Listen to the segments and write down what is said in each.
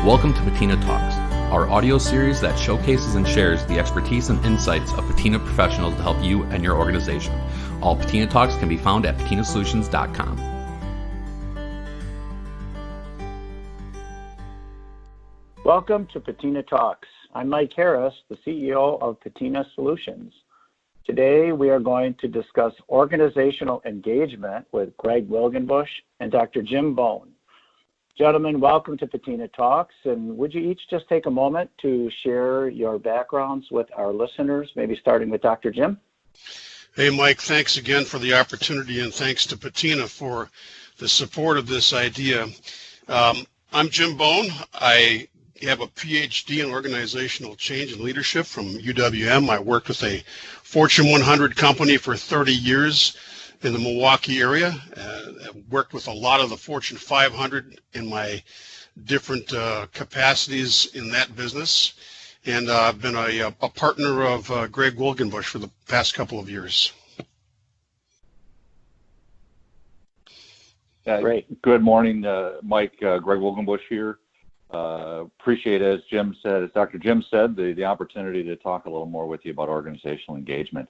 Welcome to Patina Talks, our audio series that showcases and shares the expertise and insights of Patina professionals to help you and your organization. All Patina Talks can be found at patinasolutions.com. Welcome to Patina Talks. I'm Mike Harris, the CEO of Patina Solutions. Today we are going to discuss organizational engagement with Greg Wilgenbusch and Dr. Jim Bohn. Gentlemen, welcome to Patina Talks, and would you each just take a moment to share your backgrounds with our listeners, maybe starting with Dr. Jim? Hey, Mike, thanks again for the opportunity, and thanks to Patina for the support of this idea. I'm Jim Bohn. I have a Ph.D. in organizational change and leadership from UWM. I worked with a Fortune 100 company for 30 years in the Milwaukee area. I worked with a lot of the Fortune 500 in my different capacities in that business. And I've been a partner of Greg Wilgenbusch for the past couple of years. Great. Good morning, Mike. Greg Wilgenbusch here. Appreciate, as Dr. Jim said, the opportunity to talk a little more with you about organizational engagement.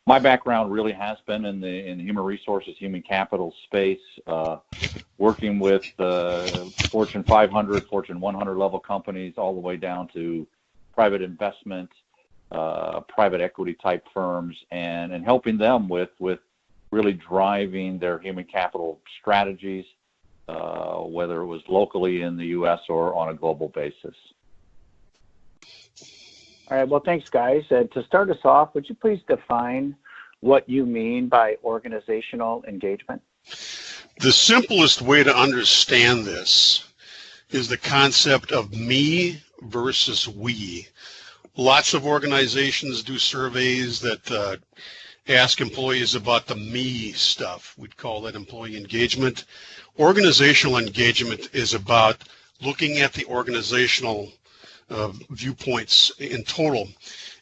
My background really has been in the human resources, human capital space, working with Fortune 500, Fortune 100 level companies, all the way down to private investment, private equity type firms, and helping them with really driving their human capital strategies, whether it was locally in the U.S. or on a global basis. All right, well, thanks, guys. To start us off, would you please define what you mean by organizational engagement? The simplest way to understand this is the concept of me versus we. Lots of organizations do surveys that ask employees about the me stuff. We'd call that employee engagement. Organizational engagement is about looking at the organizational viewpoints in total.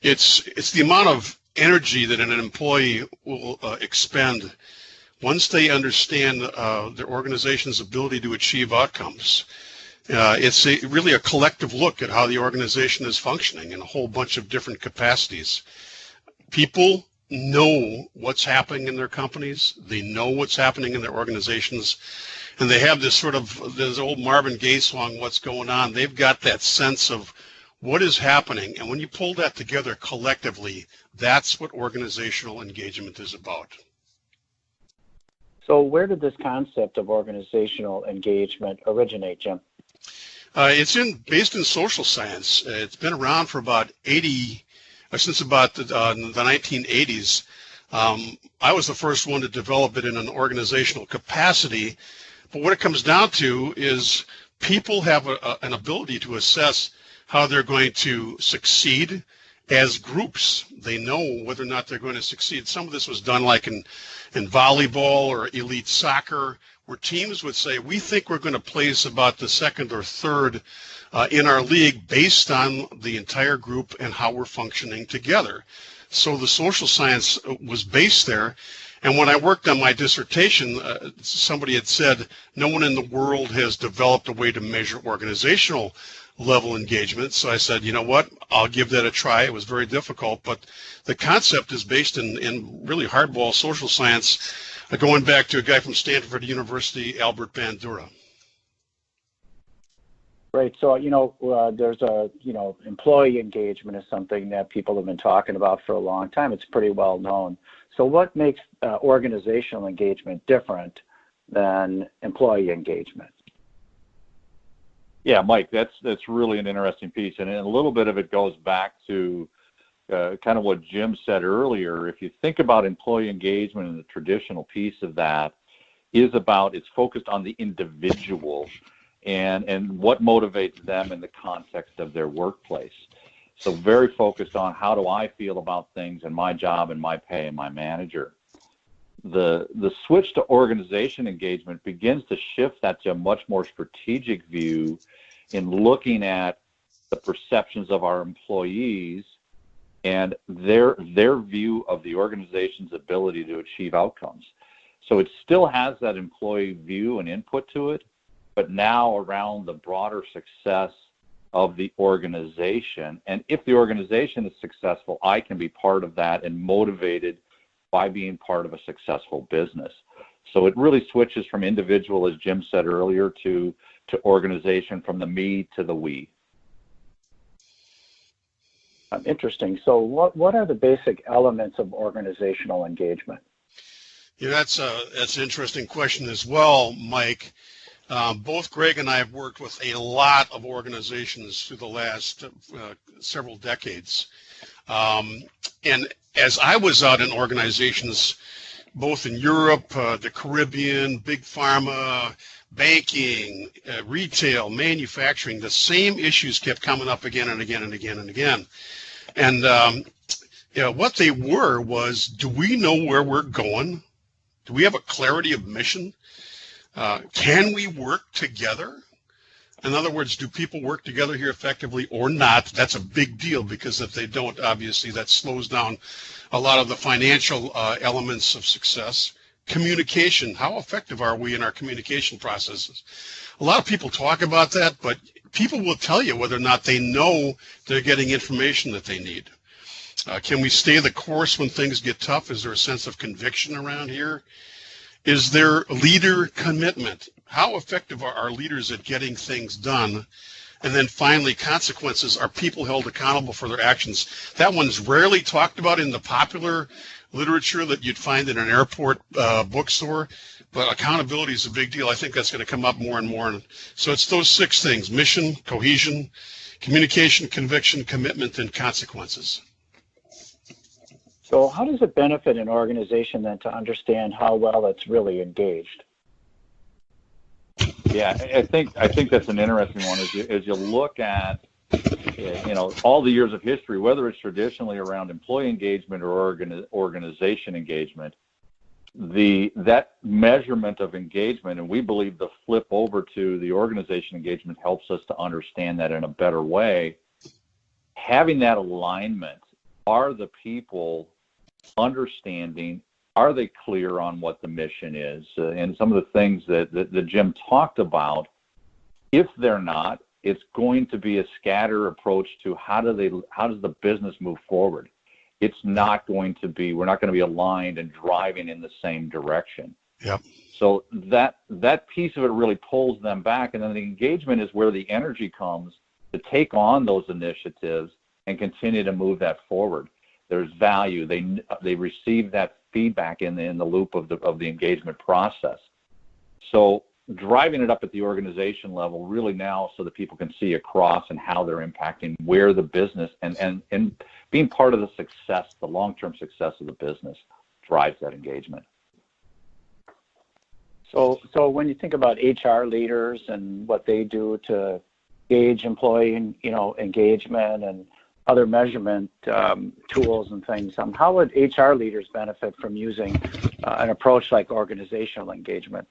It's the amount of energy that an employee will expend once they understand their organization's ability to achieve outcomes. It's really a collective look at how the organization is functioning in a whole bunch of different capacities. People know what's happening in their companies. They know what's happening in their organizations. And they have this old Marvin Gaye song, What's Going On. They've got that sense of what is happening. And when you pull that together collectively, that's what organizational engagement is about. So where did this concept of organizational engagement originate, Jim? It's based in social science. It's been around for about since about the 1980s. I was the first one to develop it in an organizational capacity. But what it comes down to is people have an ability to assess how they're going to succeed as groups. They know whether or not they're going to succeed. Some of this was done like in volleyball or elite soccer, where teams would say, we think we're going to place about the second or third in our league based on the entire group and how we're functioning together. So the social science was based there. And when I worked on my dissertation, somebody had said, no one in the world has developed a way to measure organizational level engagement. So I said, you know what, I'll give that a try. It was very difficult, but the concept is based in really hardball social science, going back to a guy from Stanford University, Albert Bandura. Right. So, there's employee engagement is something that people have been talking about for a long time. It's pretty well known. So what makes organizational engagement different than employee engagement? Yeah, Mike, that's really an interesting piece. And a little bit of it goes back to kind of what Jim said earlier. If you think about employee engagement, and the traditional piece of that it's focused on the individual and what motivates them in the context of their workplace. So very focused on how do I feel about things and my job and my pay and my manager. The switch to organization engagement begins to shift that to a much more strategic view in looking at the perceptions of our employees and their view of the organization's ability to achieve outcomes. So it still has that employee view and input to it, but now around the broader success of the organization. And if the organization is successful, I can be part of that and motivated by being part of a successful business. So it really switches from individual, as Jim said earlier, to organization, from the me to the we. Interesting. So what are the basic elements of organizational engagement? Yeah, that's an interesting question as well, Mike. Both Greg and I have worked with a lot of organizations through the last several decades. And as I was out in organizations, both in Europe, the Caribbean, big pharma, banking, retail, manufacturing, the same issues kept coming up again and again and again and again. And what they were was, do we know where we're going? Do we have a clarity of mission? Can we work together? In other words, do people work together here effectively or not? That's a big deal, because if they don't, obviously that slows down a lot of the financial elements of success. Communication, how effective are we in our communication processes? A lot of people talk about that, but people will tell you whether or not they know they're getting information that they need. Can we stay the course when things get tough? Is there a sense of conviction around here? Is there leader commitment? How effective are our leaders at getting things done? And then finally, consequences. Are people held accountable for their actions? That one's rarely talked about in the popular literature that you'd find in an airport bookstore, but accountability is a big deal. I think that's going to come up more and more. So it's those 6 things: mission, cohesion, communication, conviction, commitment, and consequences. So how does it benefit an organization then to understand how well it's really engaged? Yeah, I think that's an interesting one. As you look at, all the years of history, whether it's traditionally around employee engagement or organization engagement, that measurement of engagement, and we believe the flip over to the organization engagement helps us to understand that in a better way. Having that alignment, are the people understanding? Are they clear on what the mission is? And some of the things that Jim talked about, if they're not, it's going to be a scatter approach to how does the business move forward. It's not going to be, we're not going to be aligned and driving in the same direction. Yep. So that piece of it really pulls them back, and then the engagement is where the energy comes to take on those initiatives and continue to move that forward. There's value. They receive that feedback in the loop of the engagement process. So driving it up at the organization level really now, so that people can see across and how they're impacting where the business and being part of the success, the long-term success of the business, drives that engagement. So when you think about HR leaders and what they do to gauge employee engagement and other measurement tools and things, how would HR leaders benefit from using an approach like organizational engagement?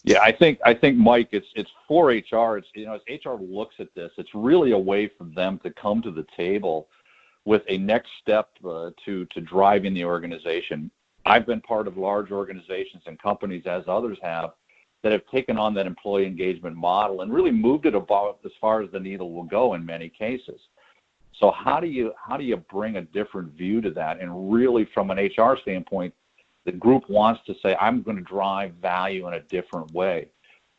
Yeah, I think Mike, it's for HR. It's as HR looks at this, it's really a way for them to come to the table with a next step to driving the organization. I've been part of large organizations and companies, as others have, that have taken on that employee engagement model and really moved it about as far as the needle will go in many cases. So how do you bring a different view to that? And really, from an HR standpoint, the group wants to say, I'm going to drive value in a different way.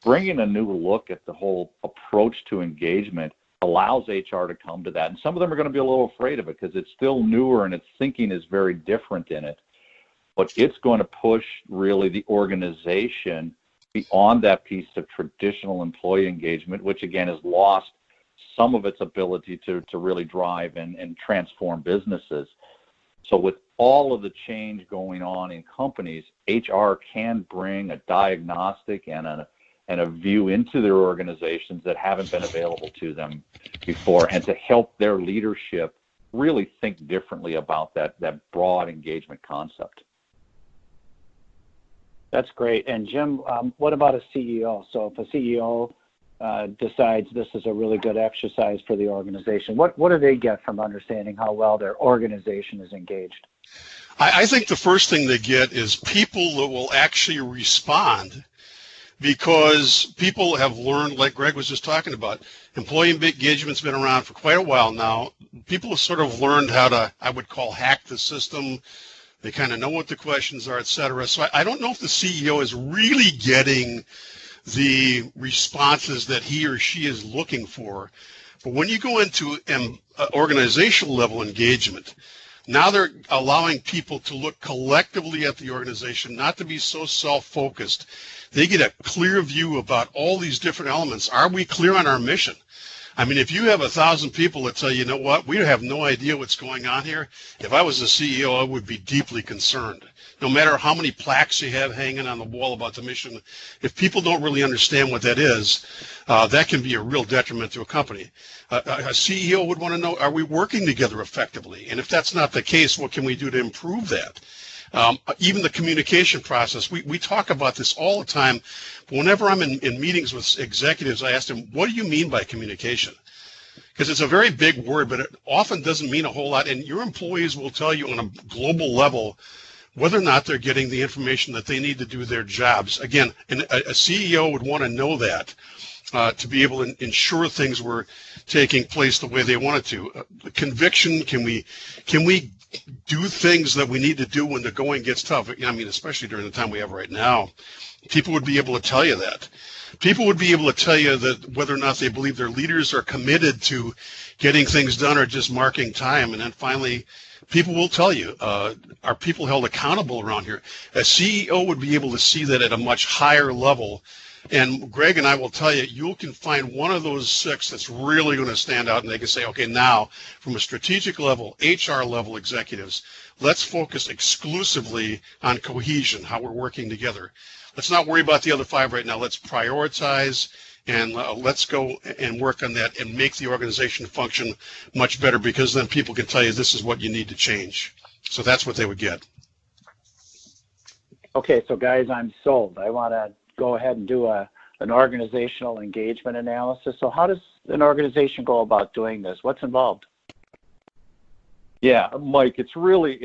Bringing a new look at the whole approach to engagement allows HR to come to that. And some of them are going to be a little afraid of it because it's still newer and its thinking is very different in it. But it's going to push really the organization beyond that piece of traditional employee engagement, which again has lost some of its ability to really drive and transform businesses. So with all of the change going on in companies, HR can bring a diagnostic and a view into their organizations that haven't been available to them before, and to help their leadership really think differently about that broad engagement concept. That's great. And Jim, what about a CEO? So if a CEO decides this is a really good exercise for the organization, what do they get from understanding how well their organization is engaged? I think the first thing they get is people that will actually respond because people have learned, like Greg was just talking about, employee engagement's been around for quite a while now. People have sort of learned how to, I would call, hack the system. They kind of know what the questions are, et cetera. So I don't know if the CEO is really getting the responses that he or she is looking for. But when you go into organizational level engagement, now they're allowing people to look collectively at the organization, not to be so self-focused. They get a clear view about all these different elements. Are we clear on our mission? I mean, if you have 1,000 people that tell you, you know what, we have no idea what's going on here, if I was the CEO, I would be deeply concerned. No matter how many plaques you have hanging on the wall about the mission, if people don't really understand what that is, that can be a real detriment to a company. A CEO would want to know, are we working together effectively? And if that's not the case, what can we do to improve that? Even the communication process, we talk about this all the time. But whenever I'm in meetings with executives, I ask them, what do you mean by communication? Because it's a very big word, but it often doesn't mean a whole lot. And your employees will tell you on a global level whether or not they're getting the information that they need to do their jobs. Again, a CEO would want to know that to be able to ensure things were taking place the way they wanted to. Conviction, can we do things that we need to do when the going gets tough? I mean, especially during the time we have right now, people would be able to tell you that. People would be able to tell you that whether or not they believe their leaders are committed to getting things done or just marking time. And then finally, people will tell you, are people held accountable around here? A CEO would be able to see that at a much higher level. And Greg and I will tell you, you can find one of those 6 that's really going to stand out, and they can say, okay, now from a strategic level, HR level executives, let's focus exclusively on cohesion, how we're working together. Let's not worry about the other 5 right now. Let's prioritize and let's go and work on that and make the organization function much better, because then people can tell you this is what you need to change. So that's what they would get. Okay, so guys, I'm sold. I want to go ahead and do an organizational engagement analysis. So how does an organization go about doing this? What's involved? Yeah, Mike, it's really,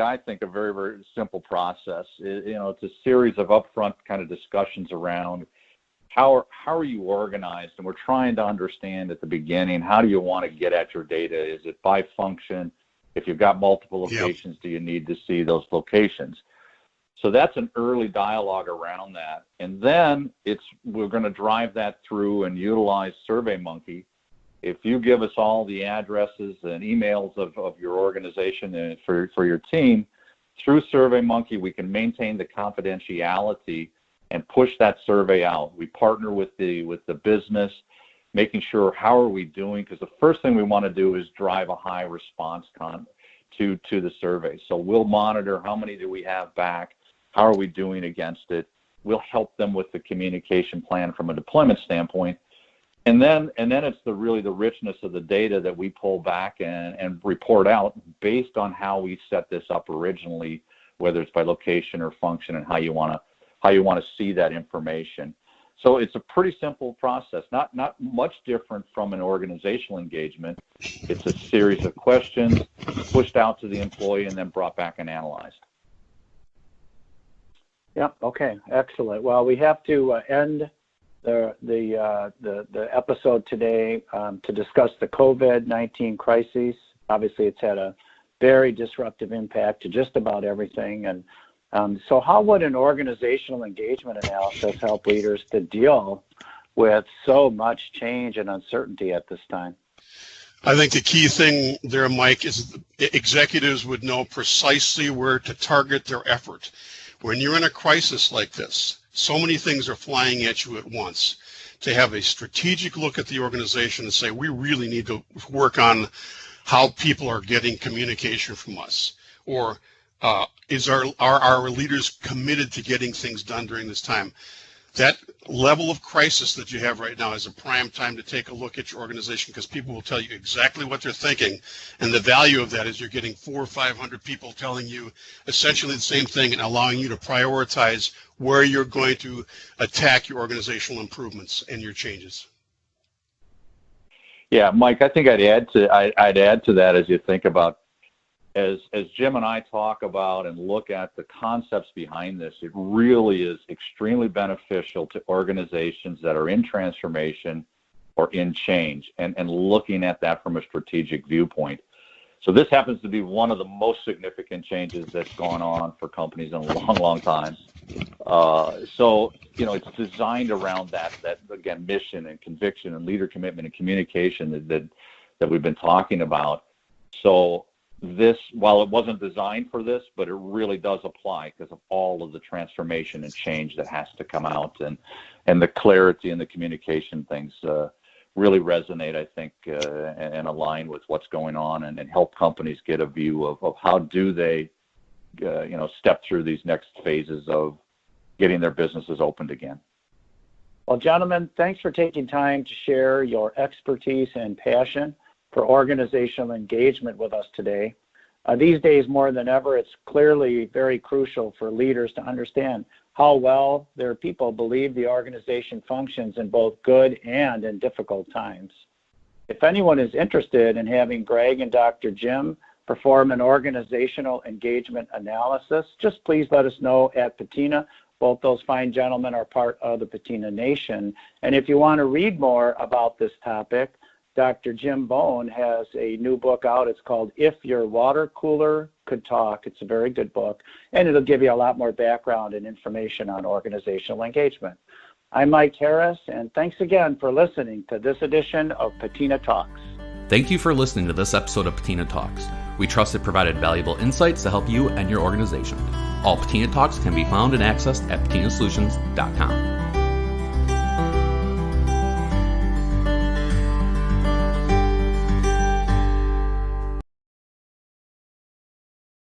I think, a very, very simple process. It's a series of upfront kind of discussions around how are you organized, and we're trying to understand at the beginning, how do you want to get at your data? Is it by function? If you've got multiple locations, Yep. Do you need to see those locations? So that's an early dialogue around that. And then we're going to drive that through and utilize SurveyMonkey. If you give us all the addresses and emails of your organization and for your team, through SurveyMonkey, we can maintain the confidentiality and push that survey out. We partner with the business, making sure how are we doing, because the first thing we want to do is drive a high response to the survey. So we'll monitor how many do we have back, how are we doing against it. We'll help them with the communication plan from a deployment standpoint. And then it's really the richness of the data that we pull back and report out based on how we set this up originally, whether it's by location or function, and how you want to see that information. So it's a pretty simple process, not much different from an organizational engagement. It's a series of questions pushed out to the employee and then brought back and analyzed. Yeah. Okay. Excellent. Well, we have to end the episode today to discuss the COVID-19 crisis. Obviously, it's had a very disruptive impact to just about everything. And so how would an organizational engagement analysis help leaders to deal with so much change and uncertainty at this time? I think the key thing there, Mike, is executives would know precisely where to target their effort. When you're in a crisis like this, so many things are flying at you at once. To have a strategic look at the organization and say, we really need to work on how people are getting communication from us, or are our leaders committed to getting things done during this time? That level of crisis that you have right now is a prime time to take a look at your organization, because people will tell you exactly what they're thinking. And the value of that is you're getting 400 or 500 people telling you essentially the same thing and allowing you to prioritize where you're going to attack your organizational improvements and your changes. Yeah, Mike, I think I'd add to that as you think about as Jim and I talk about and look at the concepts behind this, it really is extremely beneficial to organizations that are in transformation or in change, and looking at that from a strategic viewpoint. So this happens to be one of the most significant changes that's gone on for companies in a long, long time. So, it's designed around that again, mission and conviction and leader commitment and communication that we've been talking about. So this, while it wasn't designed for this, but it really does apply because of all of the transformation and change that has to come out, and the clarity and the communication things really resonate, I think, and align with what's going on, and help companies get a view of how do they, step through these next phases of getting their businesses opened again. Well, gentlemen, thanks for taking time to share your expertise and passion for organizational engagement with us today. These days, more than ever, it's clearly very crucial for leaders to understand how well their people believe the organization functions in both good and in difficult times. If anyone is interested in having Greg and Dr. Jim perform an organizational engagement analysis, just please let us know at Patina. Both those fine gentlemen are part of the Patina Nation. And if you want to read more about this topic, Dr. Jim Bohn has a new book out. It's called If Your Water Cooler Could Talk. It's a very good book, and it'll give you a lot more background and information on organizational engagement. I'm Mike Harris, and thanks again for listening to this edition of Patina Talks. Thank you for listening to this episode of Patina Talks. We trust it provided valuable insights to help you and your organization. All Patina Talks can be found and accessed at patinasolutions.com.